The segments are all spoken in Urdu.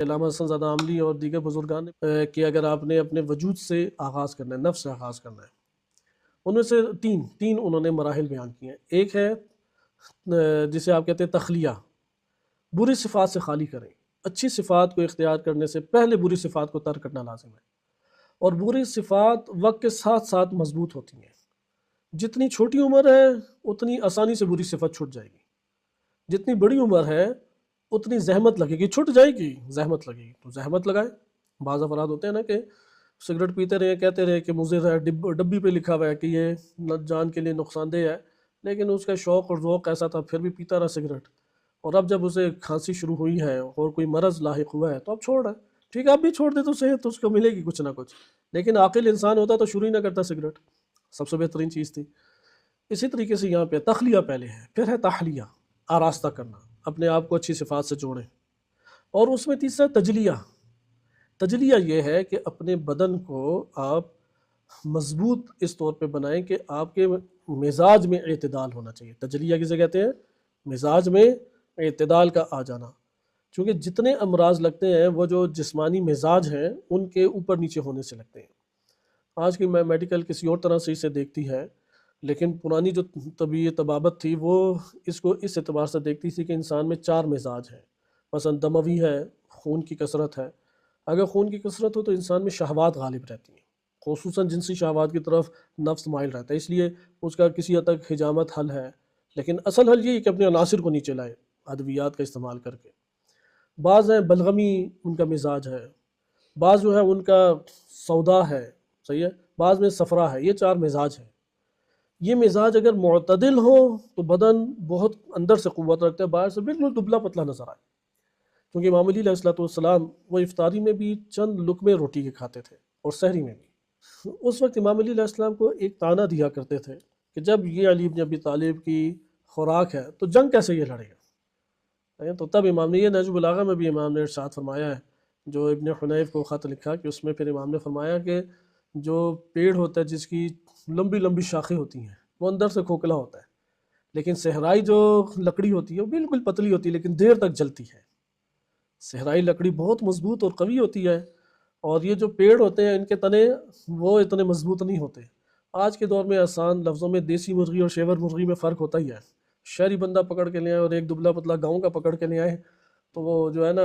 علامہ حسن زادہ عاملی اور دیگر بزرگان نے کہ اگر آپ نے اپنے وجود سے آغاز کرنا ہے، نفس سے آغاز کرنا ہے، ان میں سے تین انہوں نے مراحل بیان کیے ہیں۔ ایک ہے جسے آپ کہتے ہیں تخلیہ، بری صفات سے خالی کریں۔ اچھی صفات کو اختیار کرنے سے پہلے بری صفات کو ترک کرنا لازم ہے، اور بری صفات وقت کے ساتھ ساتھ مضبوط ہوتی ہیں۔ جتنی چھوٹی عمر ہے اتنی آسانی سے بری صفت چھٹ جائے گی، جتنی بڑی عمر ہے اتنی زحمت لگے گی، چھٹ جائے گی، زحمت لگے گی، تو زحمت لگائے۔ بعض افراد ہوتے ہیں نا کہ سگریٹ پیتے رہے، کہتے رہے کہ مضر ہے، ڈبی پہ لکھا ہوا ہے کہ یہ جان کے لیے نقصان دہ ہے، لیکن اس کا شوق اور ذوق ایسا تھا پھر بھی پیتا رہا سگریٹ، اور اب جب اسے کھانسی شروع ہوئی ہے اور کوئی مرض لاحق ہوا ہے تو اب چھوڑ رہا ہے۔ ٹھیک ہے، اب بھی چھوڑ دے تو صحت تو اس کو ملے گی کچھ نہ کچھ، لیکن عاقل انسان ہوتا تو شروع ہی نہ کرتا سگریٹ، سب سے بہترین چیز تھی۔ اسی طریقے سے یہاں پہ تخلیہ پہلے ہے، پھر ہے تحلیہ، آراستہ کرنا، اپنے آپ کو اچھی صفات سے جوڑیں، اور اس میں تیسرا تجلیہ۔ تجلیہ یہ ہے کہ اپنے بدن کو آپ مضبوط اس طور پہ بنائیں کہ آپ کے مزاج میں اعتدال ہونا چاہیے۔ تجلیہ کسے کہتے ہیں؟ مزاج میں اعتدال کا آ جانا، چونکہ جتنے امراض لگتے ہیں وہ جو جسمانی مزاج ہیں ان کے اوپر نیچے ہونے سے لگتے ہیں۔ آج کی میڈیکل کسی اور طرح سے اسے دیکھتی ہے، لیکن پرانی جو طبی طبابت تھی وہ اس کو اس اعتبار سے دیکھتی تھی کہ انسان میں 4 مزاج ہیں، مثلا دموی ہے، خون کی کثرت ہے۔ اگر خون کی کثرت ہو تو انسان میں شہوات غالب رہتی ہیں، خصوصاً جنسی شہوات کی طرف نفس مائل رہتا ہے، اس لیے اس کا کسی حد تک حجامت حل ہے، لیکن اصل حل یہی کہ اپنے عناصر کو نیچے لائے ادویات کا استعمال کر کے۔ بعض ہیں بلغمی ان کا مزاج ہے، بعض جو ہے ان کا سودا ہے، صحیح ہے، بعض میں صفرا ہے۔ یہ 4 مزاج ہیں۔ یہ مزاج اگر معتدل ہو تو بدن بہت اندر سے قوت رکھتا ہے، باہر سے بالکل دبلا پتلا نظر آئے۔ کیونکہ امام علی علیہ السلام وہ افطاری میں بھی چند لقمے روٹی کے کھاتے تھے اور سحری میں بھی۔ اس وقت امام علی علیہ السلام کو ایک طعنہ دیا کرتے تھے کہ جب یہ علی بن ابی طالب کی خوراک ہے تو جنگ کیسے یہ لڑے گا؟ تو تب امام نے یہ نہج البلاغہ میں بھی امام نے ارشاد فرمایا ہے، جو ابن حنیف کو خط لکھا کہ اس میں پھر امام نے فرمایا کہ جو پیڑ ہوتا ہے جس کی لمبی لمبی شاخیں ہوتی ہیں وہ اندر سے کھوکھلا ہوتا ہے، لیکن صحرائی جو لکڑی ہوتی ہے وہ بالکل پتلی ہوتی ہے لیکن دیر تک جلتی ہے۔ صحرائی لکڑی بہت مضبوط اور قوی ہوتی ہے، اور یہ جو پیڑ ہوتے ہیں ان کے تنے وہ اتنے مضبوط نہیں ہوتے۔ آج کے دور میں آسان لفظوں میں دیسی مرغی اور شیور مرغی میں فرق ہوتا ہی ہے۔ شہری بندہ پکڑ کے لے آئے اور ایک دبلا پتلا گاؤں کا پکڑ کے لے آئے تو وہ جو ہے نا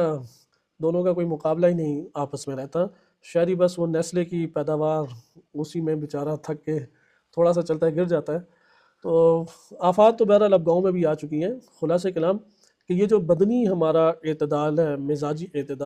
دونوں کا کوئی مقابلہ ہی نہیں آپس میں رہتا۔ شہری بس وہ نیسلے کی پیداوار اسی میں بیچارہ تھک کے تھوڑا سا چلتا ہے گر جاتا ہے۔ تو آفات تو بہرحال اب گاؤں میں بھی آ چکی ہیں۔ خلاصہ کلام کہ یہ جو بدنی ہمارا اعتدال ہے، مزاجی اعتدال